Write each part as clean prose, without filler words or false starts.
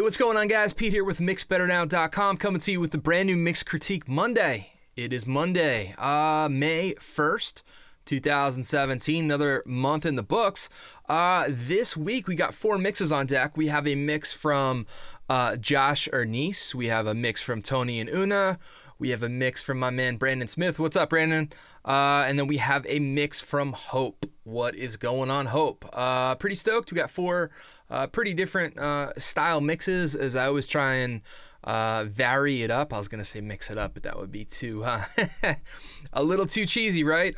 what's going on, guys? Pete here with MixBetterNow.com, coming to you with the brand new Mix Critique Monday. It is Monday, May 1st, 2017, another month in the books. This week, we got 4 mixes on deck. We have a mix from JOSH ERNISSE. We have a mix from Tony and Una. We have a mix from my man, Brandan Smith. What's up, Brandon? And then we have a mix from Hope. What is going on, Hope? Pretty stoked. We got 4 pretty different style mixes, as I always try and vary it up. I was going to say mix it up, but that would be too a little too cheesy, right?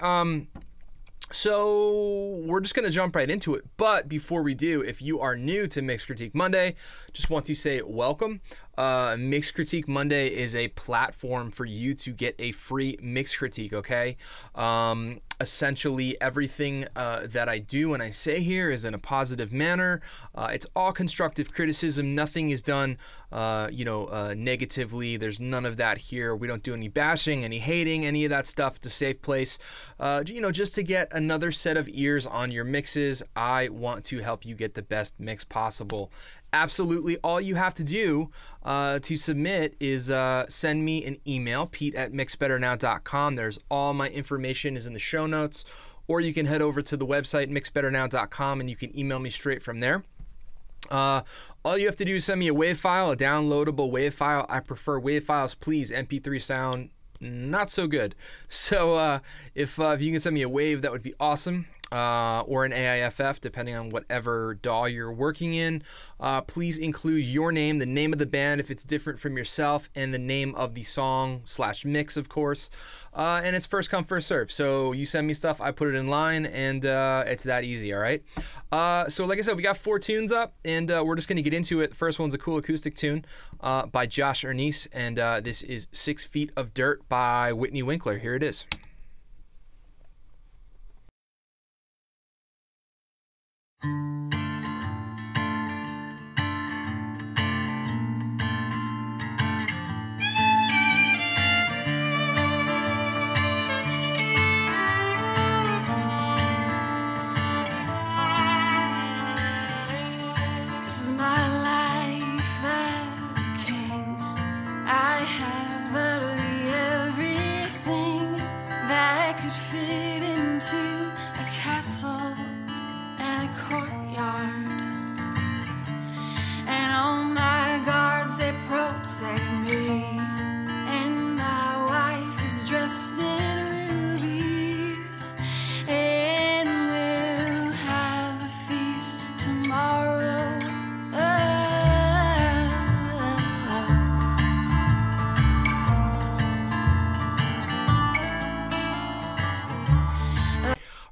So we're just going to jump right into it. But before we do, if you are new to Mix Critique Monday, just want to say welcome. Mix Critique Monday is a platform for you to get a free mix critique, okay? Essentially, everything that I do and I say here is in a positive manner. It's all constructive criticism. Nothing is done, negatively. There's none of that here. We don't do any bashing, any hating, any of that stuff. It's a safe place, just to get another set of ears on your mixes. I want to help you get the best mix possible. Absolutely, all you have to do to submit is send me an email, pete@mixbetternow.com. There's all my information is in the show notes, or you can head over to the website, mixbetternow.com, and you can email me straight from there. All you have to do is send me a WAV file, a downloadable WAV file. I prefer WAV files, please. MP3 sound, not so good. So if you can send me a WAV, that would be awesome. Or an AIFF, depending on whatever DAW you're working in. Please include your name, the name of the band if it's different from yourself, and the name of the song / mix, of course. And it's first come, first serve. So you send me stuff, I put it in line, and it's that easy, all right? So like I said, we got 4 tunes up, and we're just going to get into it. The first one's a cool acoustic tune by JOSH ERNISSE, and this is 6 Feet of Dirt by Whitney Winkler. Here it is.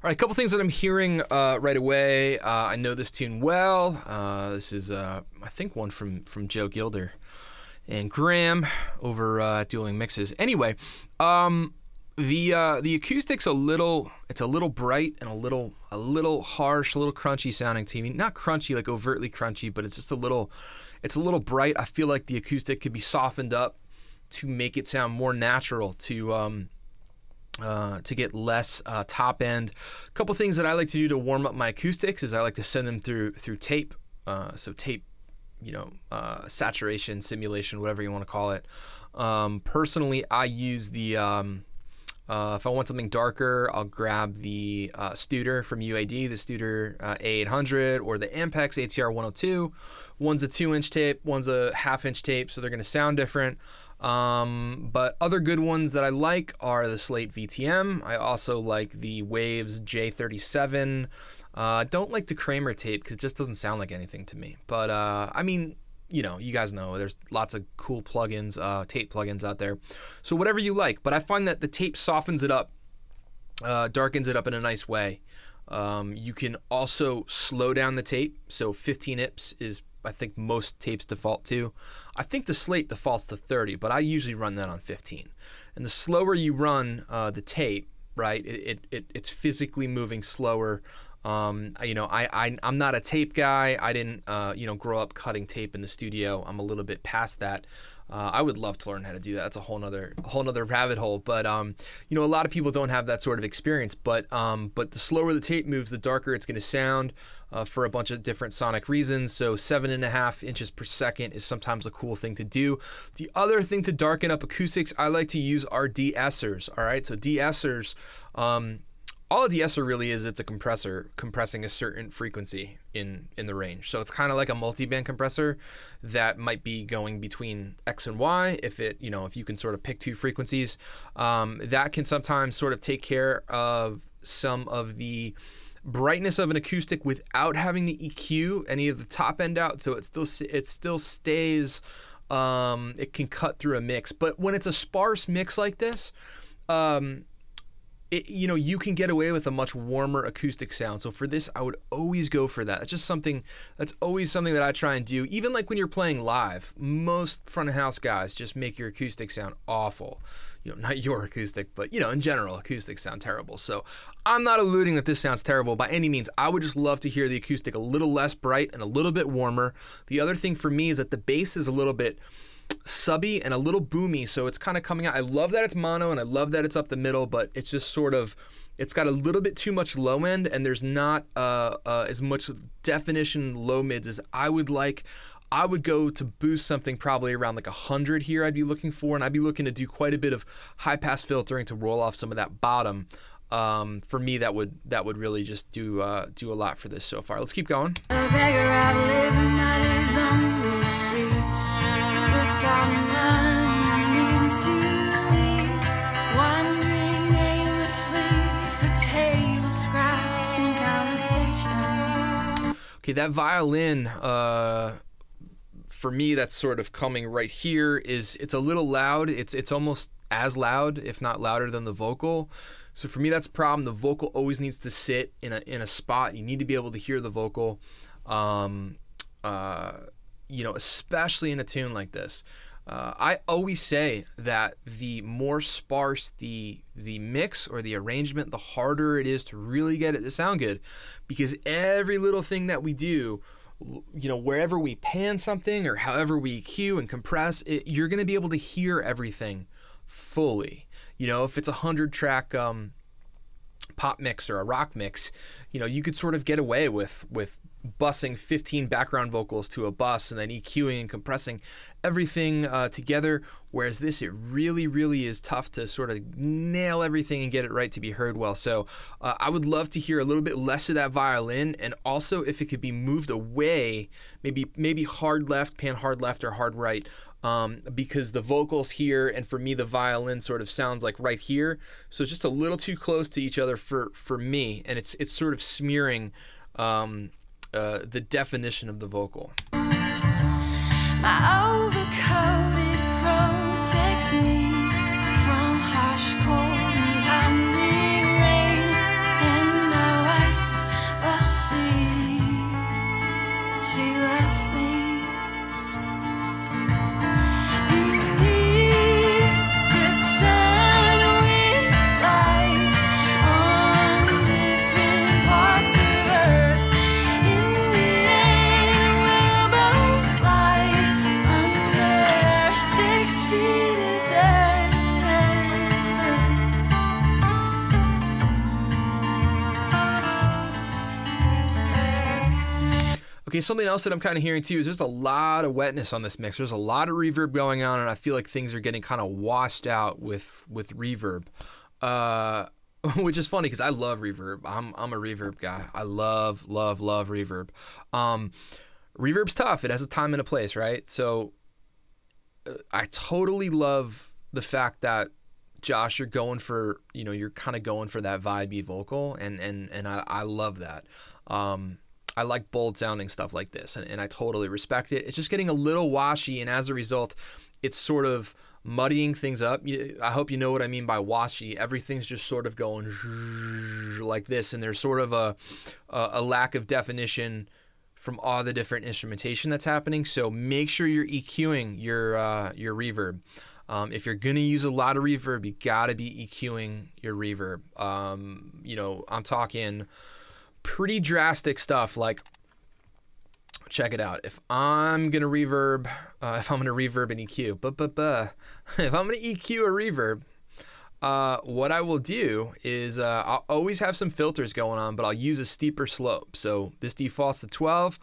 All right, a couple things that I'm hearing right away. I know this tune well. This is, I think, one from Joe Gilder and Graham over at Dueling Mixes. Anyway, the acoustic's a little bright and a little harsh, a little crunchy sounding to me. Not crunchy, like overtly crunchy, but it's just it's a little bright. I feel like the acoustic could be softened up to make it sound more natural, to get less top end. A couple things that I like to do to warm up my acoustics is I like to send them through tape. So tape, saturation, simulation, whatever you want to call it. Personally, I use the, if I want something darker, I'll grab the Studer from UAD, the Studer A800, or the Ampex ATR 102. One's a 2-inch tape, one's a 1/2-inch tape, so they're going to sound different. But other good ones that I like are the Slate VTM. I also like the Waves J37. Don't like the Kramer tape because it just doesn't sound like anything to me. But I mean, you guys know there's lots of cool plugins, tape plugins out there. So whatever you like. But I find that the tape softens it up, darkens it up in a nice way. You can also slow down the tape. So 15 IPS is, I think, most tapes default to. I think the Slate defaults to 30, but I usually run that on 15. And the slower you run the tape, right, it's physically moving slower. I'm not a tape guy. I didn't grow up cutting tape in the studio. I'm a little bit past that. I would love to learn how to do that. That's a whole nother rabbit hole. But you know, a lot of people don't have that sort of experience. But the slower the tape moves, the darker it's going to sound for a bunch of different sonic reasons. So 7.5 inches per second is sometimes a cool thing to do. The other thing to darken up acoustics I like to use are de-essers. All right, so de-essers. All a de-esser really is, it's a compressor compressing a certain frequency in the range. So it's kind of like a multi-band compressor that might be going between X and Y. If you can sort of pick two frequencies, that can sometimes sort of take care of some of the brightness of an acoustic without having to EQ any of the top end out. So it still stays. It can cut through a mix, but when it's a sparse mix like this, you can get away with a much warmer acoustic sound. So for this, I would always go for that. It's just that's always something that I try and do. Even like when you're playing live, most front of house guys just make your acoustic sound awful. You know, not your acoustic, but in general, acoustics sound terrible. So I'm not alluding that this sounds terrible by any means. I would just love to hear the acoustic a little less bright and a little bit warmer. The other thing for me is that the bass is a little bit subby and a little boomy, so it's kind of coming out. I love that it's mono and I love that it's up the middle, but it's just sort of, it's got a little bit too much low end, and there's not as much definition low mids as I would like. I would go to boost something probably around like 100 here I'd be looking for, and I'd be looking to do quite a bit of high pass filtering to roll off some of that bottom. For me, that would really just do a lot for this so far. Let's keep going. A beggar out living my days on the streets, without money means to eat, wandering aimlessly for table scraps and conversation. Okay, that violin, for me, that's sort of coming right here. It's a little loud. It's almost as loud, if not louder than the vocal. So for me, that's a problem. The vocal always needs to sit in a spot. You need to be able to hear the vocal, especially in a tune like this. I always say that the more sparse the mix or the arrangement, the harder it is to really get it to sound good, because every little thing that we do, wherever we pan something or however we EQ and compress, you're going to be able to hear everything fully. If it's a 100-track pop mix or a rock mix, you could sort of get away with bussing 15 background vocals to a bus and then EQing and compressing everything together, whereas this, it really, really is tough to sort of nail everything and get it right to be heard well. So I would love to hear a little bit less of that violin, and also if it could be moved away, maybe hard left, pan hard left or hard right, because the vocals here, and for me the violin sort of sounds like right here, so just a little too close to each other for me, and it's sort of smearing the definition of the vocal. My overcoated protects me from harsh cold and pounding rain, and my wife, she left me. Beneath the sun we fly on different parts of Earth. In the end we'll both lie under 6 feet of dirt. Okay, something else that I'm kind of hearing too is there's a lot of wetness on this mix. There's a lot of reverb going on, and I feel like things are getting kind of washed out with reverb, which is funny because I love reverb. I'm a reverb guy. I love reverb. Reverb's tough. It has a time and a place, right? So I totally love the fact that, Josh, you're going for, you're kind of going for that vibey vocal, and I love that. I like bold sounding stuff like this, and I totally respect it. It's just getting a little washy, and as a result, it's sort of muddying things up. I hope you know what I mean by washy. Everything's just sort of going like this, and there's sort of a lack of definition from all the different instrumentation that's happening. So make sure you're EQing your reverb. If you're gonna use a lot of reverb, you gotta be EQing your reverb. I'm talking pretty drastic stuff like check it out. If I'm gonna reverb, if I'm gonna reverb an EQ, if I'm gonna EQ a reverb, what I will do is I'll always have some filters going on, but I'll use a steeper slope. So this defaults to 12.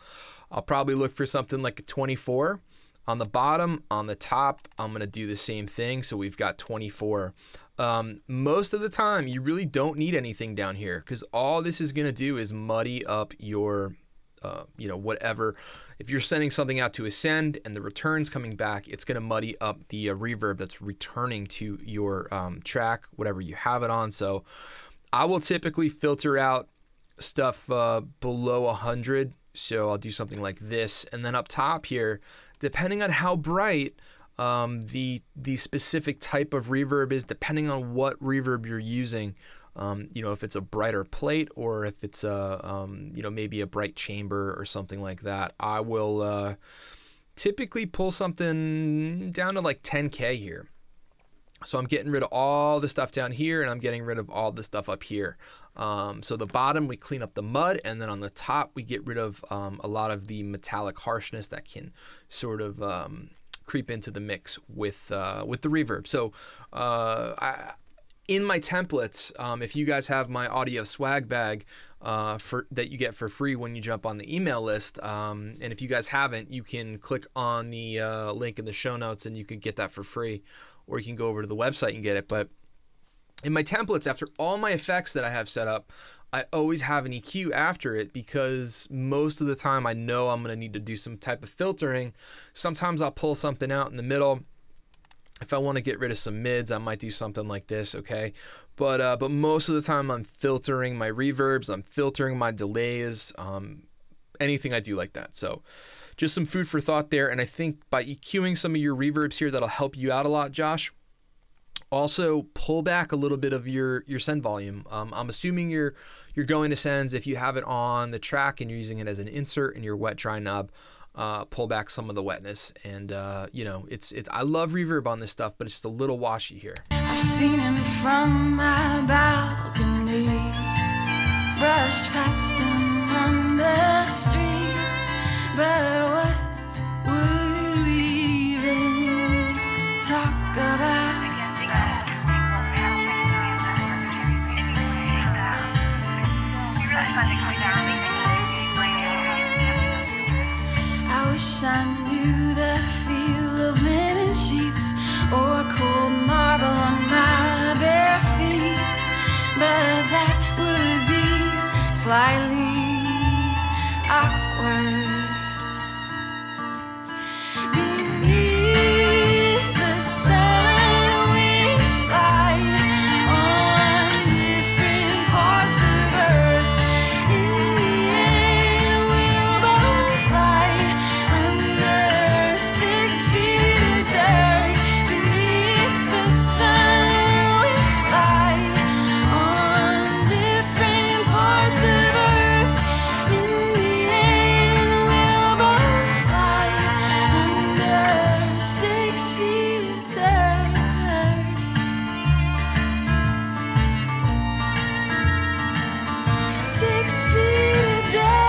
I'll probably look for something like a 24. On the bottom, on the top, I'm gonna do the same thing. So we've got 24. Most of the time, you really don't need anything down here because all this is gonna do is muddy up your whatever. If you're sending something out to ascend and the return's coming back, it's going to muddy up the reverb that's returning to your track, whatever you have it on. So I will typically filter out stuff below 100. So I'll do something like this. And then up top here, depending on how bright the specific type of reverb is, depending on what reverb you're using, if it's a brighter plate or if it's a, maybe a bright chamber or something like that, I will typically pull something down to like 10K here. So I'm getting rid of all the stuff down here and I'm getting rid of all the stuff up here. So the bottom, we clean up the mud, and then on the top, we get rid of a lot of the metallic harshness that can sort of creep into the mix with the reverb. So in my templates, if you guys have my audio swag bag that you get for free when you jump on the email list, and if you guys haven't, you can click on the link in the show notes and you can get that for free, or you can go over to the website and get it. But in my templates, after all my effects that I have set up, I always have an EQ after it because most of the time I know I'm going to need to do some type of filtering. Sometimes I'll pull something out in the middle. If I want to get rid of some mids, I might do something like this, okay? But most of the time I'm filtering my reverbs, I'm filtering my delays, anything I do like that. So just some food for thought there. And I think by EQing some of your reverbs here, that'll help you out a lot, Josh. Also, pull back a little bit of your send volume. I'm assuming you're going to sends. If you have it on the track and you're using it as an insert in your wet dry knob, pull back some of the wetness. And it's I love reverb on this stuff, but it's just a little washy here. I've seen him from my balcony, brushed past him on the street, but what would we even talk about? I wish I knew the feel of linen sheets or cold marble on my bare feet, but that would be slightly awkward. Beneath the sun we fly on different parts of Earth. In the end we'll both lie under 6 feet of dirt. Beneath the sun we fly on different parts of Earth. In the end we'll both lie under 6 feet of dirt. 6 feet of dirt.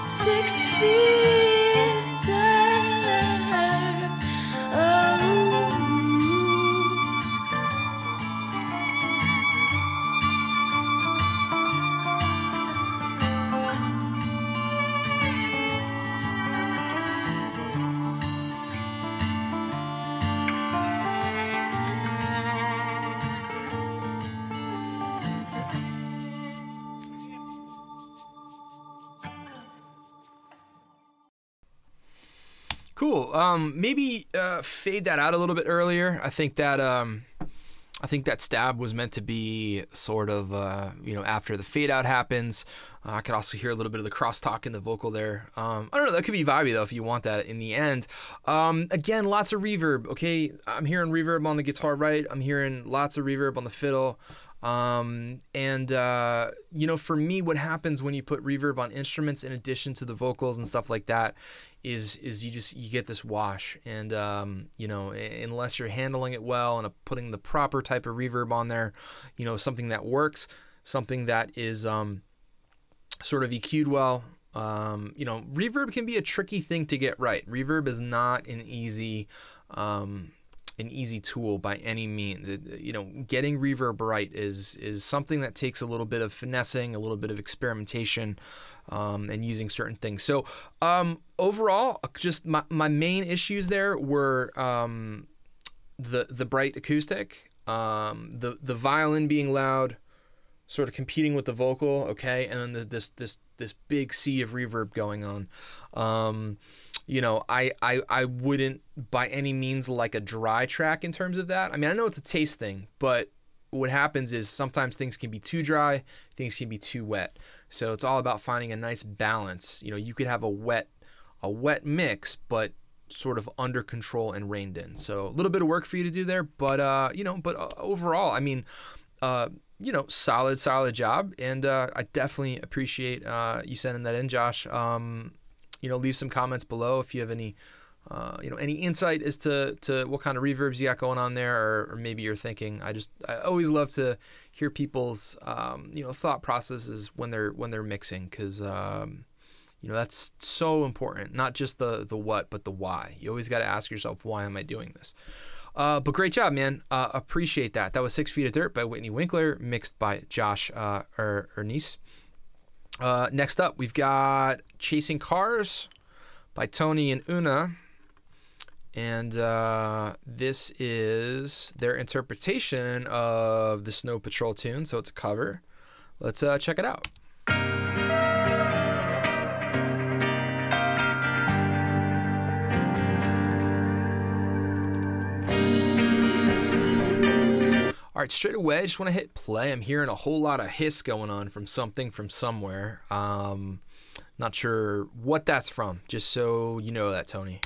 Six feet of dirt. Oh. Cool. Maybe fade that out a little bit earlier. I think that stab was meant to be sort of after the fade out happens. I could also hear a little bit of the crosstalk in the vocal there. I don't know. That could be vibey though if you want that in the end. Again, lots of reverb. Okay, I'm hearing reverb on the guitar right. I'm hearing lots of reverb on the fiddle. You know, for me, what happens when you put reverb on instruments in addition to the vocals and stuff like that is you get this wash. And you know, unless you're handling it well and putting the proper type of reverb on there, you know, something that works, something that is sort of EQ'd well. You know, reverb can be a tricky thing to get right. Reverb is not an easy tool by any means. You know, getting reverb right is something that takes a little bit of finessing, a little bit of experimentation, and using certain things. So overall, just my main issues there were the bright acoustic, the violin being loud, sort of competing with the vocal, okay, and then this big sea of reverb going on. You know, I wouldn't by any means like a dry track in terms of that. I mean, I know it's a taste thing, but what happens is sometimes things can be too dry, things can be too wet. So it's all about finding a nice balance. You know, you could have a wet mix, but sort of under control and reined in. So a little bit of work for you to do there, but you know, but overall, I mean, you know, solid job, and I definitely appreciate you sending that in, Josh. You know, leave some comments below if you have any, you know, any insight as to what kind of reverbs you got going on there, or maybe you're thinking. I always love to hear people's, you know, thought processes when they're mixing, because you know, that's so important. Not just the what, but the why. You always got to ask yourself, why am I doing this? But great job, man. Appreciate that. That was 6 Feet of Dirt by Whitney Winkler, mixed by Josh Ernisse. Next up, we've got Chasing Cars by Tony and Una. And this is their interpretation of the Snow Patrol tune, so it's a cover. Let's check it out. All right, straight away, I just want to hit play. I'm hearing a whole lot of hiss going on from something from somewhere. Not sure what that's from, just so you know that, Tony.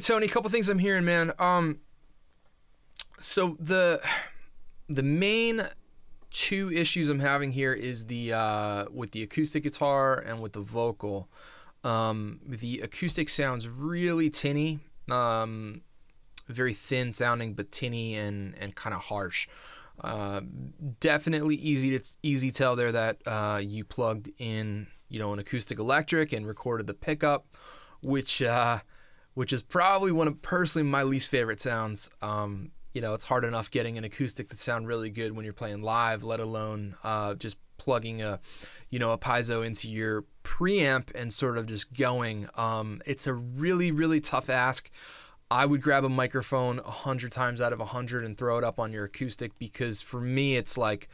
Tony, a couple things I'm hearing, man. So the main two issues I'm having here is the with the acoustic guitar and with the vocal. The acoustic sounds really tinny, very thin sounding, but tinny and kind of harsh. Definitely easy tell there that you plugged in, you know, an acoustic electric and recorded the pickup, which is probably one of personally my least favorite sounds. You know, it's hard enough getting an acoustic to sound really good when you're playing live, let alone just plugging a piezo into your preamp and sort of just going. It's a really tough ask. I would grab a microphone 100 times out of 100 and throw it up on your acoustic, because for me it's like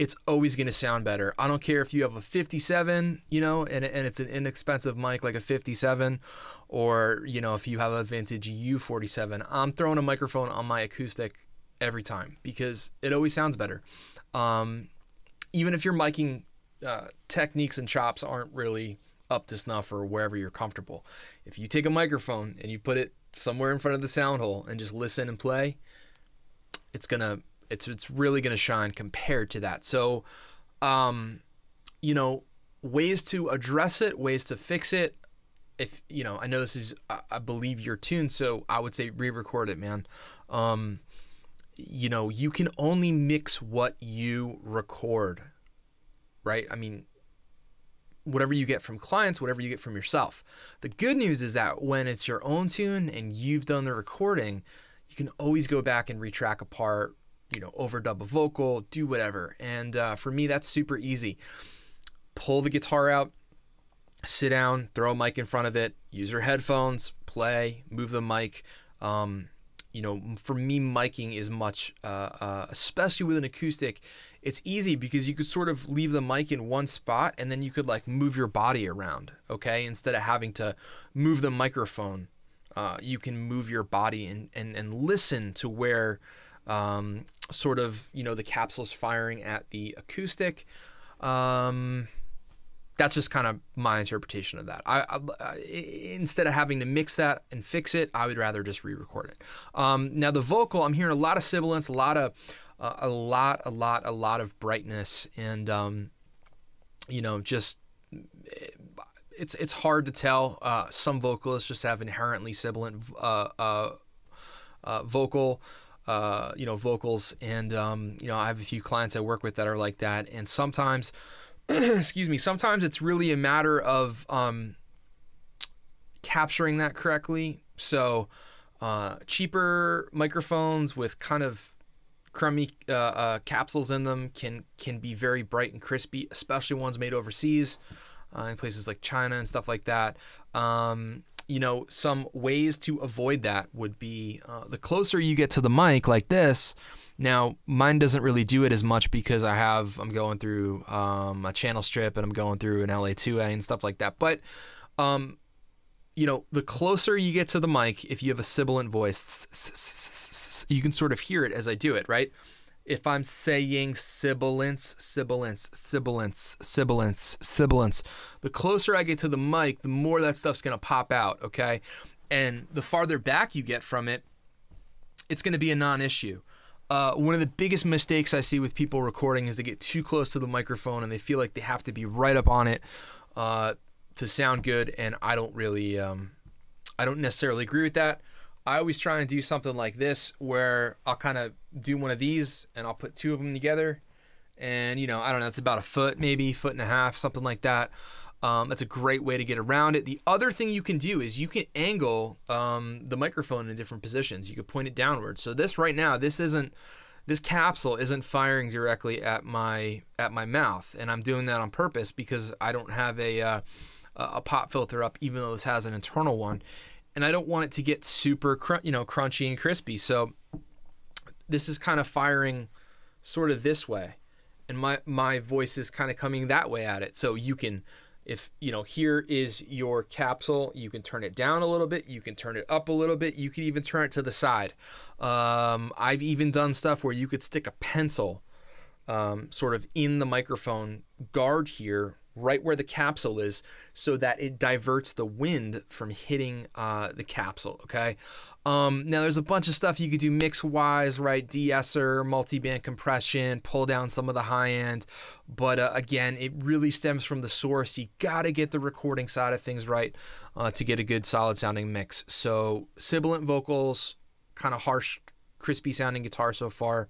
it's always going to sound better. I don't care if you have a 57, you know, and it's an inexpensive mic like a 57, or, you know, if you have a vintage U47. I'm throwing a microphone on my acoustic every time because it always sounds better. Even if your miking techniques and chops aren't really up to snuff or wherever you're comfortable, if you take a microphone and you put it somewhere in front of the sound hole and just listen and play, it's really gonna shine compared to that. So, you know, ways to address it, ways to fix it. If, you know, I know this is, I believe your tune, so I would say re-record it, man. You know, you can only mix what you record, right? I mean, whatever you get from clients, whatever you get from yourself. The good news is that when it's your own tune and you've done the recording, you can always go back and retrack a part, you know, overdub a vocal, do whatever. And for me, that's super easy. Pull the guitar out, sit down, throw a mic in front of it, use your headphones, play, move the mic. You know, for me, miking is much, especially with an acoustic, it's easy because you could sort of leave the mic in one spot and then you could like move your body around, okay? Instead of having to move the microphone, you can move your body and listen to where sort of, you know, the capsule's firing at the acoustic. That's just kind of my interpretation of that. I instead of having to mix that and fix it, I would rather just re-record it. Now the vocal, I'm hearing a lot of sibilance, a lot of brightness, and you know, just it's hard to tell. Some vocalists just have inherently sibilant vocal. You know, vocals, and you know, I have a few clients I work with that are like that, and sometimes excuse me, sometimes it's really a matter of capturing that correctly. So cheaper microphones with kind of crummy capsules in them can be very bright and crispy, especially ones made overseas in places like China and stuff like that. You know, some ways to avoid that would be the closer you get to the mic like this. Now, mine doesn't really do it as much because I'm going through a channel strip and I'm going through an LA2A and stuff like that. But, you know, the closer you get to the mic, if you have a sibilant voice, you can sort of hear it as I do it, right? If I'm saying sibilance, the closer I get to the mic, the more that stuff's going to pop out, okay? And the farther back you get from it, it's going to be a non-issue. One of the biggest mistakes I see with people recording is they get too close to the microphone and they feel like they have to be right up on it to sound good, and I don't really, I don't necessarily agree with that. I always try and do something like this where I'll kind of do one of these and I'll put two of them together, and, you know, I don't know, it's about a foot, maybe foot and a half, something like that. That's a great way to get around it. The other thing you can do is you can angle the microphone in different positions. You can point it downwards. So this right now, this capsule isn't firing directly at my mouth, and I'm doing that on purpose because I don't have a pop filter up, even though this has an internal one, and I don't want it to get super crunchy and crispy. So this is kind of firing sort of this way, and my voice is kind of coming that way at it. So you can, if, you know, here is your capsule, you can turn it down a little bit, you can turn it up a little bit, you could even turn it to the side. I've even done stuff where you could stick a pencil sort of in the microphone guard here, right where the capsule is, so that it diverts the wind from hitting the capsule, okay? Now there's a bunch of stuff you could do mix-wise, right? De-esser, multi-band compression, pull down some of the high end, but again, it really stems from the source. You gotta get the recording side of things right to get a good solid sounding mix. So sibilant vocals, kind of harsh, crispy sounding guitar so far.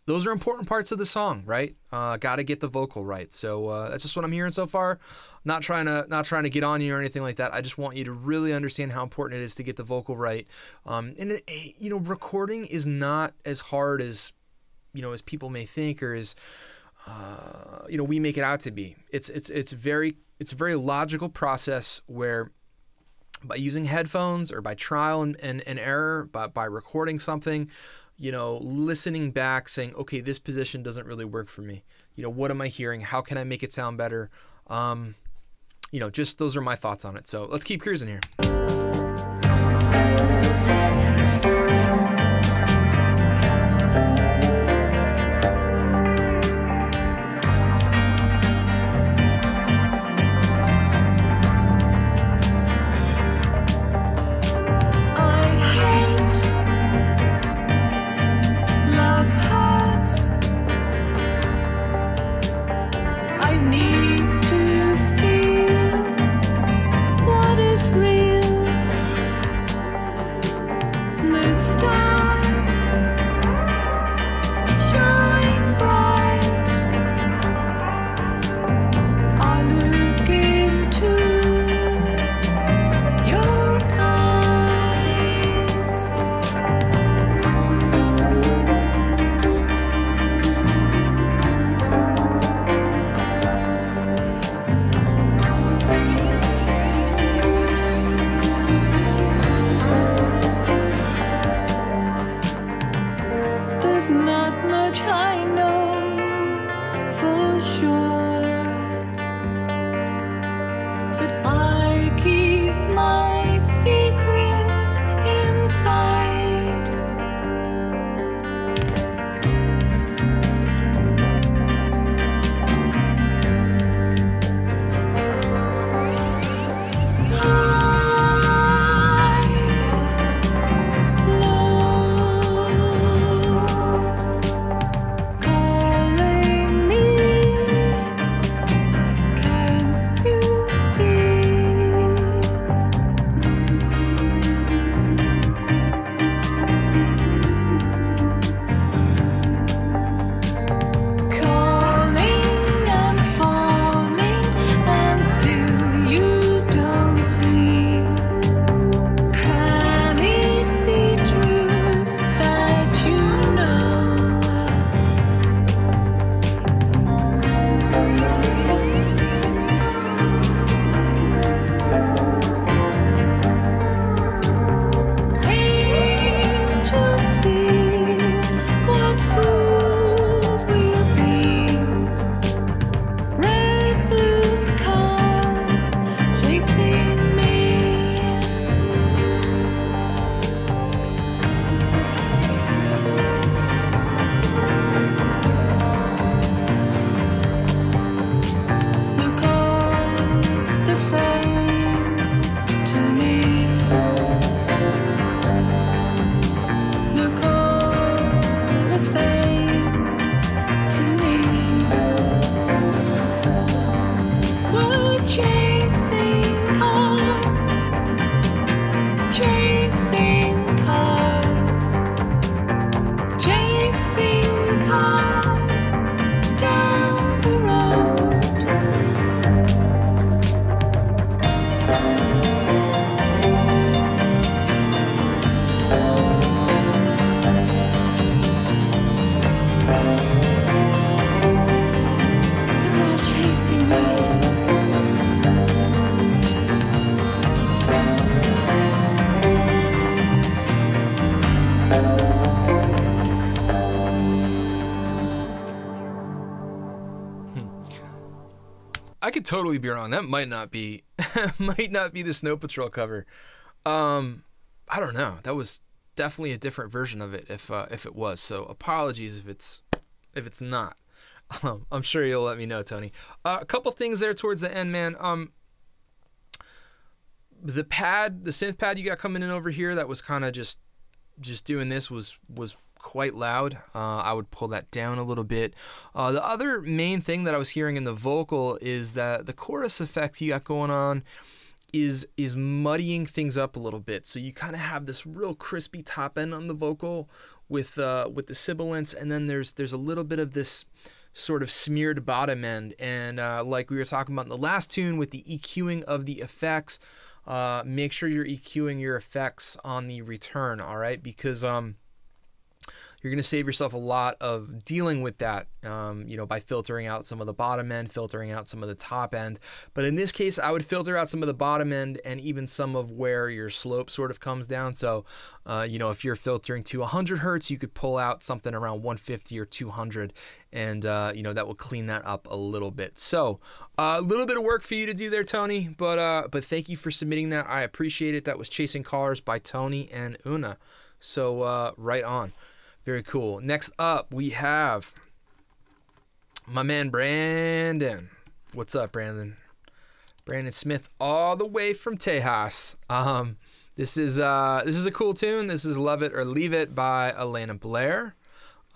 Those are important parts of the song, right? Got to get the vocal right. So that's just what I'm hearing so far. Not trying to get on you or anything like that. I just want you to really understand how important it is to get the vocal right. And you know, recording is not as hard as, you know, as people may think, or as you know, we make it out to be. It's a very logical process where, by using headphones or by trial and error, by recording something, you know, listening back, saying, okay, this position doesn't really work for me. You know, what am I hearing? How can I make it sound better? You know, just those are my thoughts on it. So let's keep cruising here. I could totally be wrong. That might not be the Snow Patrol cover. I don't know. That was definitely a different version of it if it was. So apologies if it's not. I'm sure you'll let me know, Tony. A couple things there towards the end, man. The synth pad you got coming in over here that was kind of just doing this was quite loud. I would pull that down a little bit. The other main thing that I was hearing in the vocal is that the chorus effect you got going on is muddying things up a little bit. So you kind of have this real crispy top end on the vocal with the sibilance, and then there's a little bit of this sort of smeared bottom end. And like we were talking about in the last tune with the EQing of the effects, make sure you're EQing your effects on the return, all right? Because you're going to save yourself a lot of dealing with that, you know, by filtering out some of the bottom end, filtering out some of the top end. But in this case, I would filter out some of the bottom end and even some of where your slope sort of comes down. So, you know, if you're filtering to 100 hertz, you could pull out something around 150 or 200, and you know, that will clean that up a little bit. So a little bit of work for you to do there, Tony, but thank you for submitting that. I appreciate it. That was Chasing Cars by Tony and Una. So right on. Very cool. Next up, we have my man Brandon. What's up, Brandon? Brandon Smith, all the way from Tejas. This is a cool tune. This is Love It or Leave It by Alana Blair.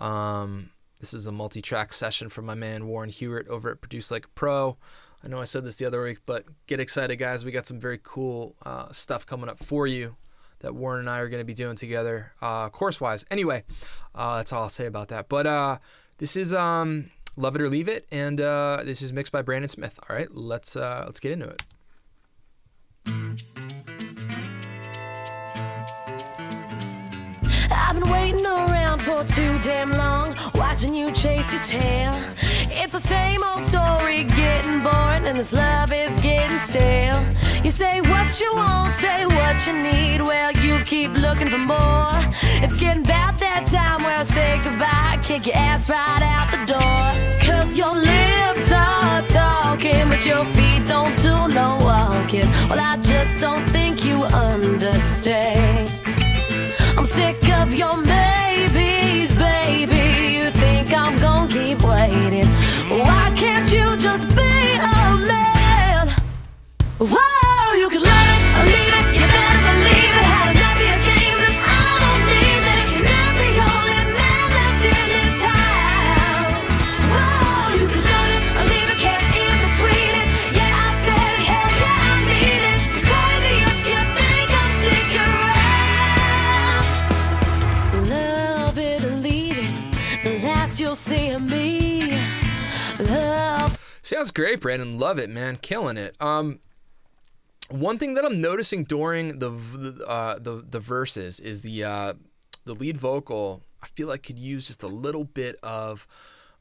This is a multi-track session from my man Warren Hewitt over at Produce Like a Pro. I know I said this the other week, but get excited, guys. We got some very cool stuff coming up for you that Warren and I are going to be doing together, course-wise. Anyway, that's all I'll say about that. But this is Love It or Leave It, and this is mixed by Brandon Smith. All right, let's get into it. I've been waiting around for too damn long, watching you chase your tail. It's the same old story, getting boring, and this love is getting stale. You say what you want, say what you need, well, you keep looking for more. It's getting about that time where I say goodbye, kick your ass right out the door. Cause your lips are talking, but your feet don't do no walking. Well, I just don't think you understand. I'm sick of your maybes, baby. You think I'm gonna keep waiting? Why can't you just be a man? Whoa, you can love it or leave it. You better believe it. Had enough of your games and I don't need it. You're not the only man left in this town. Whoa, you can love it or leave it. Can't in between it. Yeah, I said it. Hell yeah, I mean it. You're crazy if you think I'll stick around. Love it or leave it, the last you'll see of me. Love. Sounds great, Brandon. Love it, man. Killing it. One thing that I'm noticing during the verses is the lead vocal. I feel like could use just a little bit of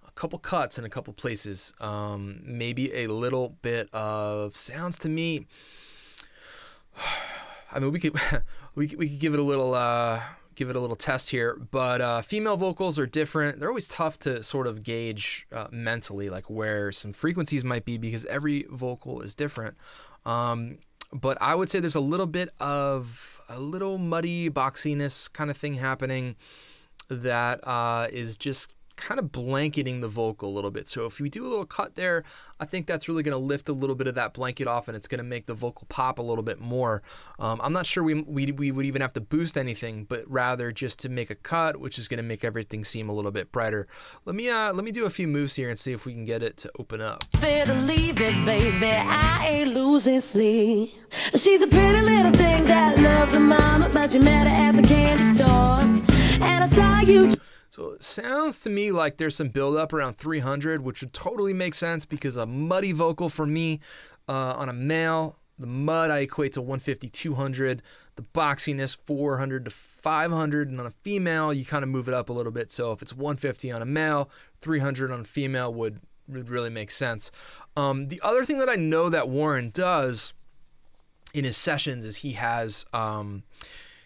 a couple cuts in a couple places. Maybe a little bit of sounds to me. I mean, we could give it a little test here, but female vocals are different. They're always tough to sort of gauge mentally, like where some frequencies might be, because every vocal is different. But I would say there's a little bit of a little muddy boxiness kind of thing happening that is just kind of blanketing the vocal a little bit. So if we do a little cut there, I think that's really going to lift a little bit of that blanket off, and it's going to make the vocal pop a little bit more. I'm not sure we would even have to boost anything, but rather just to make a cut, which is going to make everything seem a little bit brighter. Let me do a few moves here and see if we can get it to open up. Better leave it, baby. I ain't losing sleep. She's a pretty little thing that loves her mama, but you met her at the candy store, and I saw you. So it sounds to me like there's some buildup around 300, which would totally make sense because a muddy vocal for me on a male, the mud I equate to 150, 200, the boxiness 400 to 500, and on a female you kind of move it up a little bit. So if it's 150 on a male, 300 on a female would really make sense. The other thing that I know that Warren does in his sessions is he has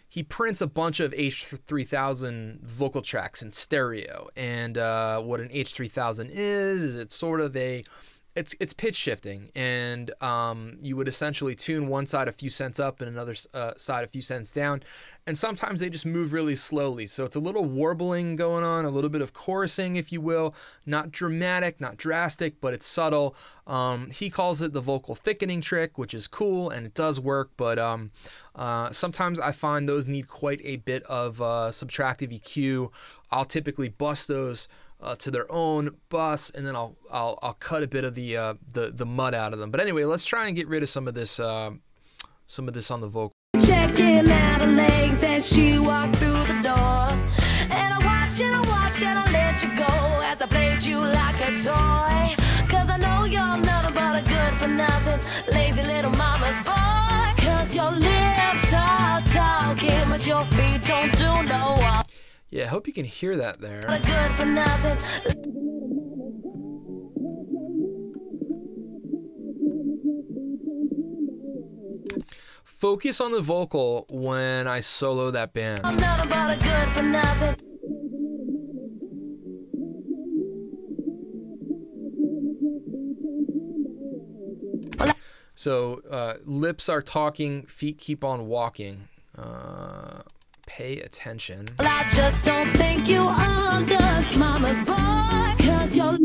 he prints a bunch of H3000 vocal tracks in stereo, and what an H3000 is it's sort of it's pitch shifting, and you would essentially tune one side a few cents up and another side a few cents down, and sometimes they just move really slowly. So it's a little warbling going on, a little bit of chorusing, if you will, not dramatic, not drastic, but it's subtle. He calls it the vocal thickening trick, which is cool, and it does work, but sometimes I find those need quite a bit of subtractive EQ. I'll typically bust those to their own bus, and then I'll cut a bit of the mud out of them. But anyway, let's try and get rid of some of this on the vocal. Checking out her legs as she walked through the door, and I watched and I let you go as I played you like a toy. Cause I know you're nothing but a good for nothing lazy little mama's boy. Cause your lips are talking, but your feet don't do no walk. Yeah, I hope you can hear that there. Good for nothing. Focus on the vocal when I solo that band. I'm nothing but a good for nothing. So lips are talking, feet keep on walking. Pay attention. Well, I just don't think you understand, mama's boy, 'cause you're...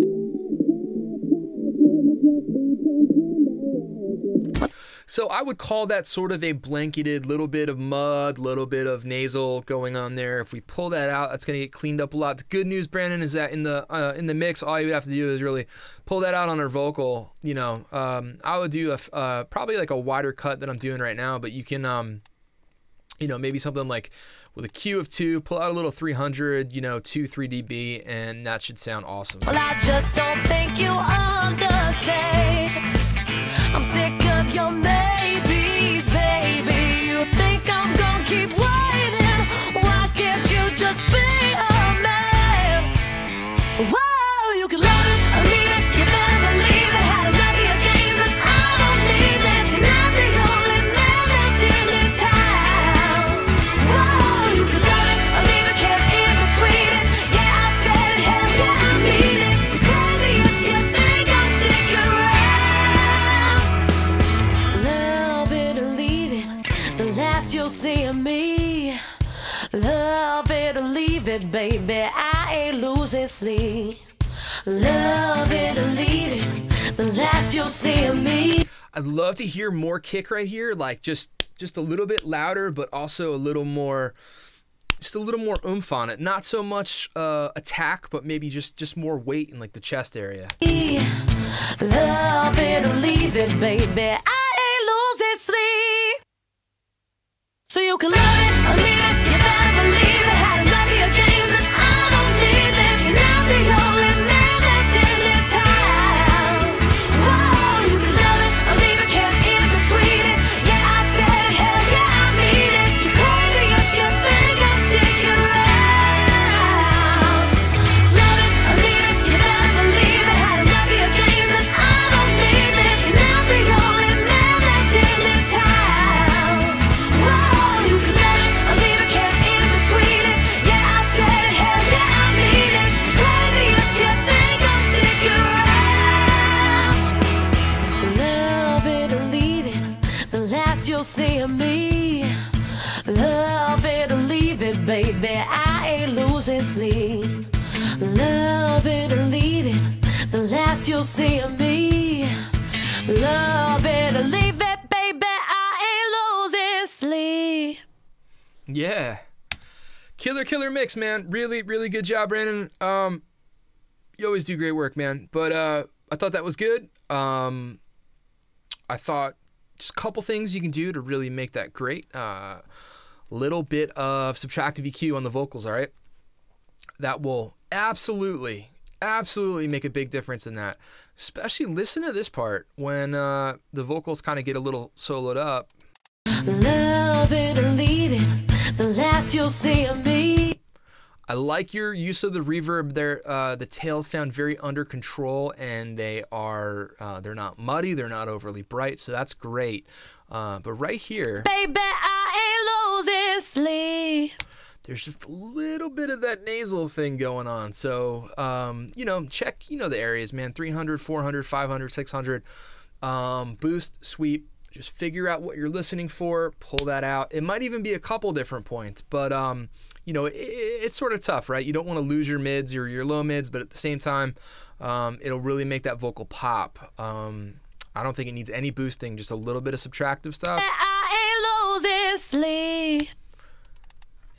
So I would call that sort of a blanketed little bit of mud, little bit of nasal going on there. If we pull that out, that's gonna get cleaned up a lot. The good news, Brandon, is that in the mix, all you have to do is really pull that out on our vocal. You know, I would do probably like a wider cut than I'm doing right now, but you can, you know, maybe something like with a Q of 2, pull out a little 300, you know, 2-3 dB, and that should sound awesome. Well, I just don't think you understand. I'm sick of your maybes, baby. You think I'm gonna keep waiting? Why can't you just be a man? Whoa, you can love it or leave it. You better believe it. Had enough of your games and I don't need it. You're not the only man left in this town. Whoa, you can love it or leave it. Can't in between it. Yeah, I said it. Hell yeah, I mean it. You're crazy if you think I'll stick around. Love it or leave it. The last you'll see of me. Love it or leave it, baby. I ain't losing sleep. Love it or leave it. The last you'll see of me. I'd love to hear more kick right here, like just a little bit louder, but also a little more, just a little more oomph on it. Not so much attack, but maybe just more weight in like the chest area. Love it or leave it, baby. I ain't losing sleep. So you can love it or leave it. You better believe it. Had enough of your games and I don't need it. You're not the only man left in this town. Whoa, you can love it or leave it. Can't in between it. Yeah, I said it. Hell yeah, I mean it. You're crazy if you think I'll stick around. Love it or leave it. You better believe it. Had enough of your games and I don't need it. You're not the only man left in this town. Whoa, you can love it or leave it. Can't in between it. Yeah, I said it. Hell yeah, I mean it. You're crazy if you think I'll stick around. Love it or leave it. The last you'll see of me. Love it or leave it, baby. I ain't losing sleep. Love it or leave it. The last you'll see of me. Love it or leave it, baby. I ain't losing sleep. Yeah, killer mix, man. Really good job, Brandon. You always do great work, man. But I thought that was good. I thought just a couple things you can do to really make that great. Little bit of subtractive EQ on the vocals, all right? That will absolutely make a big difference in that. Especially listen to this part when the vocals kind of get a little soloed up. Love it or leave it. The last you'll see of me. I like your use of the reverb there. The tails sound very under control, and they are they're not muddy, they're not overly bright, so that's great. But right here, baby, I ain't losing sleep. There's just a little bit of that nasal thing going on. So you know, check the areas, man. 300, 400, 500, 600. Boost, sweep. Just figure out what you're listening for. Pull that out. It might even be a couple different points, but you know, it's sort of tough, right? You don't want to lose your mids or your low mids, but at the same time, it'll really make that vocal pop. I don't think it needs any boosting, just a little bit of subtractive stuff. I ain't losing sleep.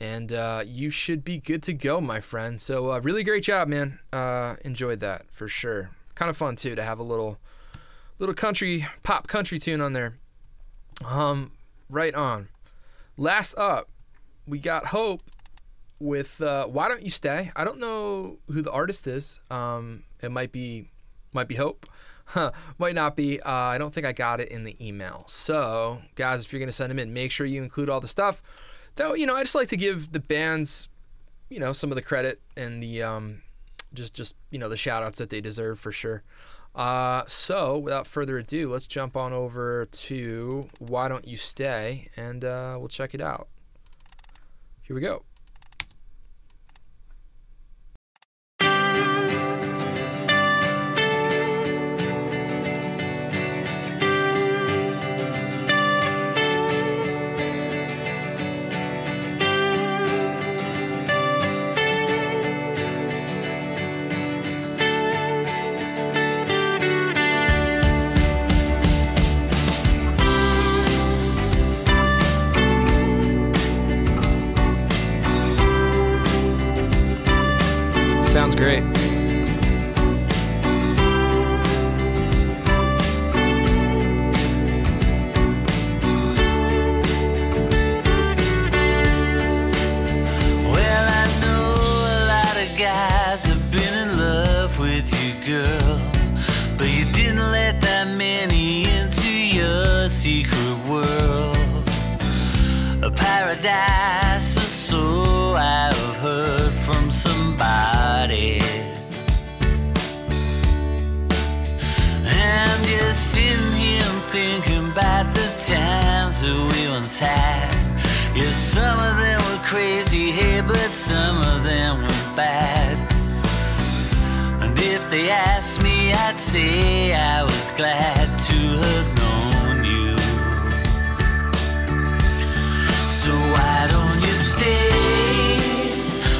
And you should be good to go, my friend. So really great job, man. Enjoyed that for sure. Kind of fun too to have a little pop country tune on there. Right on. Last up, we got Hope with Why Don't You Stay? I don't know who the artist is. It might be Hope. Might not be. I don't think I got it in the email. So, guys, if you're going to send them in, make sure you include all the stuff. Though, you know, I just like to give the bands you know, some of the credit and the just you know, the shout outs that they deserve for sure. So without further ado, let's jump on over to Why Don't You Stay, and we'll check it out. Here we go. Sounds great. Well, I know a lot of guys have been in love with you, girl, but you didn't let that many into your secret world. A paradise or so I've heard from somebody. And you're sitting here thinking about the times that we once had. Yeah, some of them were crazy, hey, but some of them were bad. And if they asked me, I'd say I was glad to have known you. So why don't you stay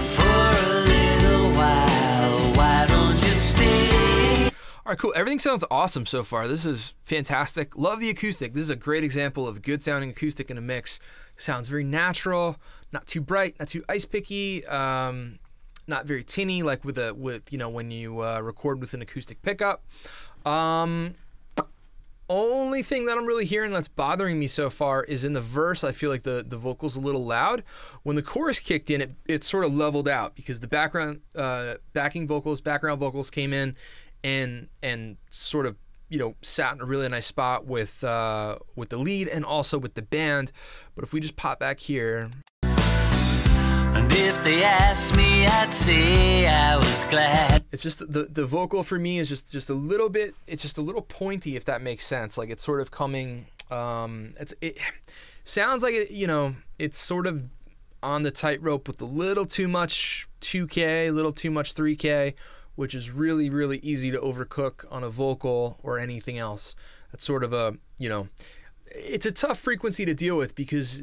for a little while? Why don't you stay? All right, cool. Everything sounds awesome so far. This is fantastic. Love the acoustic. This is a great example of good sounding acoustic in a mix. Sounds very natural, not too bright, not too ice picky, not very tinny like with you know, when you record with an acoustic pickup. Only thing that I'm really hearing that's bothering me so far is in the verse. I feel like the vocal's a little loud. When the chorus kicked in, it sort of leveled out because the background vocals came in and sort of, you know, sat in a really nice spot with the lead and also with the band. But if we just pop back here. And if they asked me, I'd say I was glad. It's just the vocal for me is just a little bit, it's just a little pointy, if that makes sense. Like it's sort of coming, it sounds like it, you know, it's sort of on the tightrope with a little too much 2K, a little too much 3K, which is really, really easy to overcook on a vocal or anything else. That's sort of a, you know, it's a tough frequency to deal with because,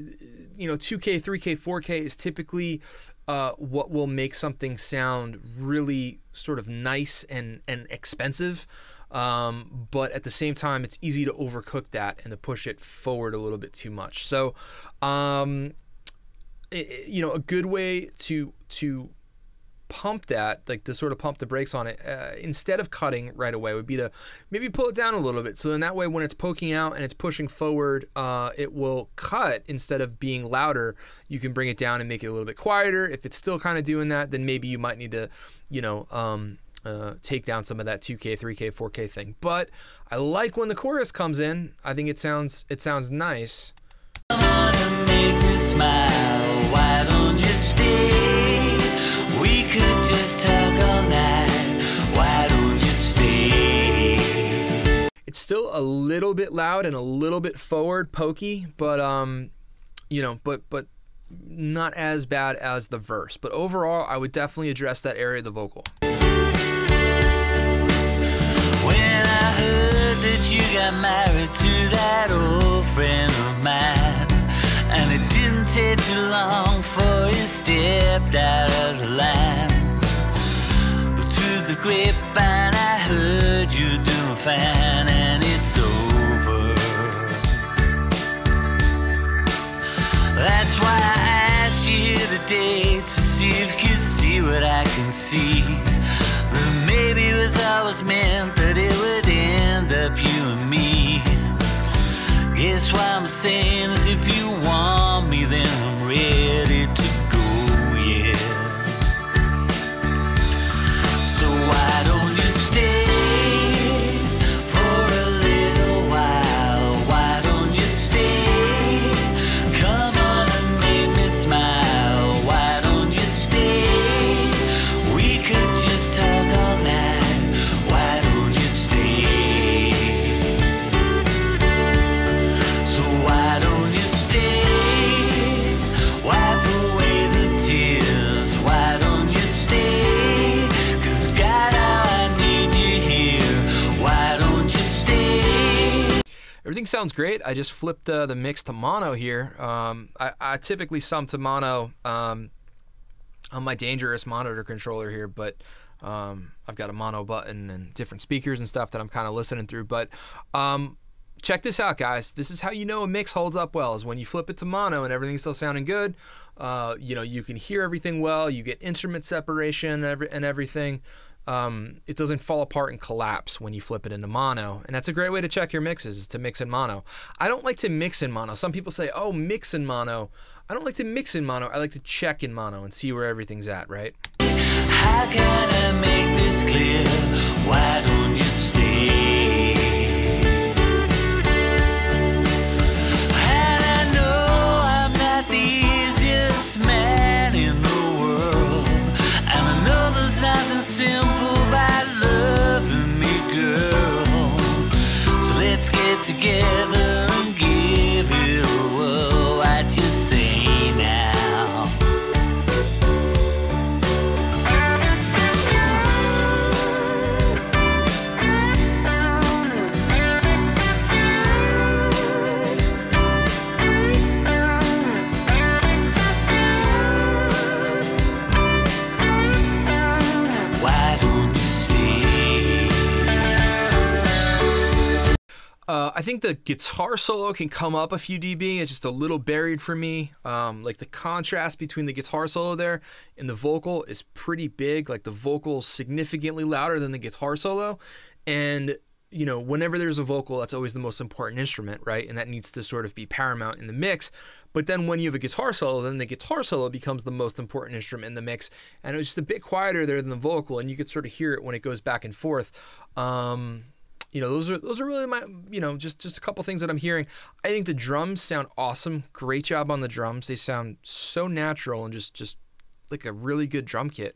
you know, 2K, 3K, 4K is typically what will make something sound really sort of nice and expensive. But at the same time, it's easy to overcook that and to push it forward a little bit too much. So, you know, a good way to pump that, like to sort of pump the brakes on it, instead of cutting right away, would be to maybe pull it down a little bit. So then that way when it's poking out and it's pushing forward, it will cut instead of being louder. You can bring it down and make it a little bit quieter. If it's still kind of doing that, then maybe you might need to, you know, take down some of that 2K, 3K, 4K thing. But I like when the chorus comes in. I think it sounds nice. Come on and make me smile. Why don't you stay? We could just talk all night. Why don't you stay? It's still a little bit loud and a little bit forward, pokey, but you know, but not as bad as the verse. But overall, I would definitely address that area of the vocal. When I heard that you got married to that old friend of mine, and it didn't take too long for you stepped out of the line. But through the grapevine I heard you doing fine, and it's over. That's why I asked you here today to see if you could see what I can see. That maybe it was always meant that it would end up you and me. Guess what I'm saying is if you want me, then I'm ready to go, yeah. So why don't you stay for a little while? Why don't you stay? Come on and make me smile. Why don't you stay? everything sounds great. I just flipped the mix to mono here. I typically sum to mono on my Dangerous monitor controller here, but I've got a mono button and different speakers and stuff that I'm kind of listening through. But check this out, guys. This is how you know a mix holds up well, is when you flip it to mono and everything's still sounding good. You know, you can hear everything well. You get instrument separation and everything. It doesn't fall apart and collapse when you flip it into mono. And that's a great way to check your mixes, is to mix in mono. I don't like to mix in mono. Some people say, oh, mix in mono. I don't like to mix in mono. I like to check in mono and see where everything's at, right? How can I make this clear? Why don't you stay? And I know I'm not the easiest man in the world, and I know there's nothing simple about loving me, girl. So let's get together and give it a whirl. What you say now? I think the guitar solo can come up a few dB. It's just a little buried for me. Like the contrast between the guitar solo there and the vocal is pretty big. Like the vocal's significantly louder than the guitar solo. And, you know, whenever there's a vocal, that's always the most important instrument, right? And that needs to sort of be paramount in the mix. But then when you have a guitar solo, then the guitar solo becomes the most important instrument in the mix. And it was just a bit quieter there than the vocal, and you could sort of hear it when it goes back and forth. You know, those are really my, you know, just a couple things that I'm hearing. I think the drums sound awesome. Great job on the drums. They sound so natural and just like a really good drum kit.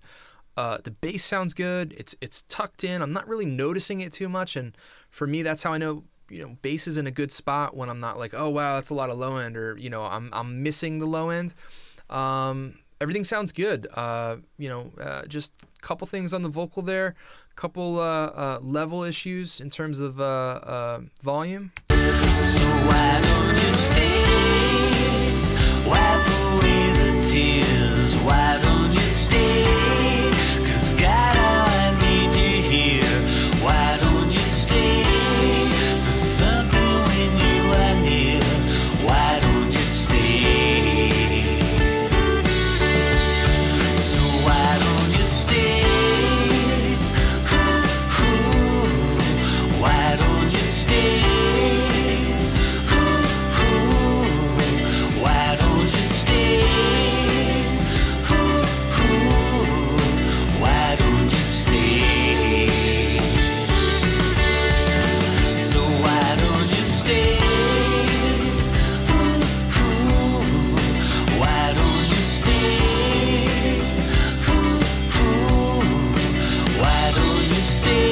The bass sounds good. It's tucked in. I'm not really noticing it too much, and for me, that's how I know, you know, bass is in a good spot, when I'm not like, oh wow, that's a lot of low end, or, you know, I'm missing the low end. Everything sounds good. You know, just a couple things on the vocal there, a couple level issues in terms of volume. So why don't you stay? Wipe away the tears. Why don't you stay? 'Cause God, I need you here. Why don't you stay? There's something when you are near. Why don't you stay? So why don't you stay? Why don't you stay? Why don't you stay? Why don't you stay? So why don't you stay? Why don't you stay? Why don't you stay?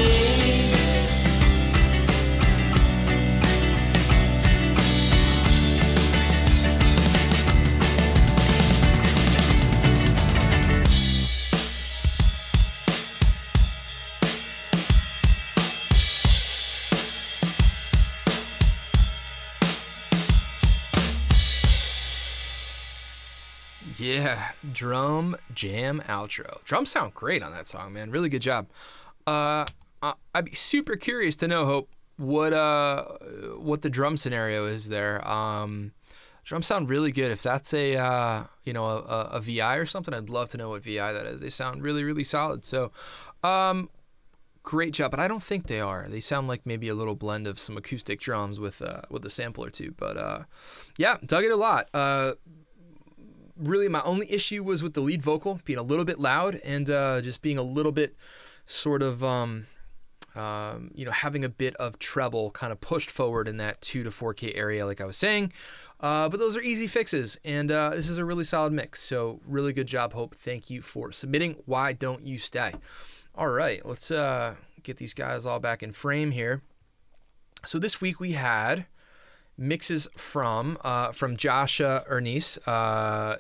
Yeah, drum jam outro. Drums sound great on that song, man. Really good job. I'd be super curious to know, Hope, what the drum scenario is there. Drums sound really good. If that's a you know, a VI or something, I'd love to know what VI that is. They sound really, really solid. So great job, but I don't think they are. They sound like maybe a little blend of some acoustic drums with a sample or two. But yeah, dug it a lot. Really, my only issue was with the lead vocal being a little bit loud and just being a little bit sort of, you know, having a bit of treble kind of pushed forward in that 2 to 4K area, like I was saying. But those are easy fixes, and this is a really solid mix. So really good job, Hope. Thank you for submitting. Why don't you stay? All right, let's get these guys all back in frame here. So this week we had mixes from Josh Ernisse,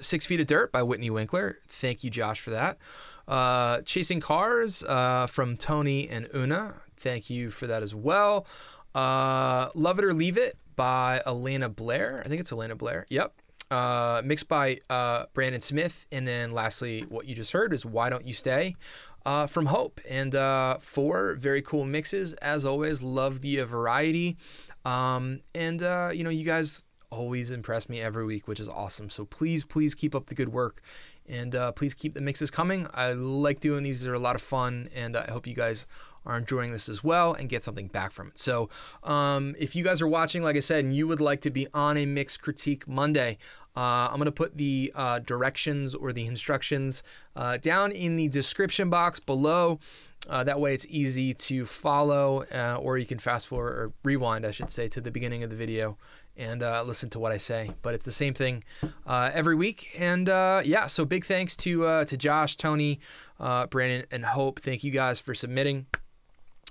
6 Feet of Dirt by Whitney Winkler. Thank you, Josh, for that. Chasing Cars from Tony and Una. Thank you for that as well. Love It or Leave It by Elena Blair. I think it's Elena Blair. Yep. Mixed by Brandon Smith. And then lastly, what you just heard is Why Don't You Stay from Hope. And 4 very cool mixes. As always, love the variety. You know, you guys always impress me every week, which is awesome. So please keep up the good work, and please keep the mixes coming. I like doing these. They're a lot of fun, and I hope you guys are enjoying this as well and get something back from it. So if you guys are watching, like I said, and you would like to be on a Mix Critique Monday, I'm going to put the directions or the instructions down in the description box below. That way it's easy to follow, or you can fast forward or rewind, I should say, to the beginning of the video and listen to what I say. But it's the same thing every week. And yeah, so big thanks to Josh, Tony, Brandon, and Hope. Thank you guys for submitting.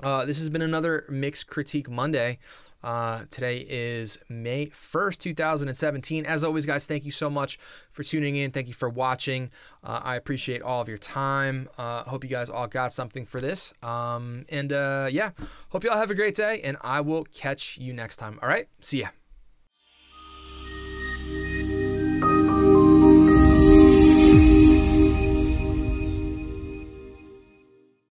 This has been another Mix Critique Monday. Today is May 1st, 2017. As always, guys, thank you so much for tuning in. Thank you for watching. I appreciate all of your time. Hope you guys all got something for this. Yeah, hope you all have a great day, and I will catch you next time. All right, see ya.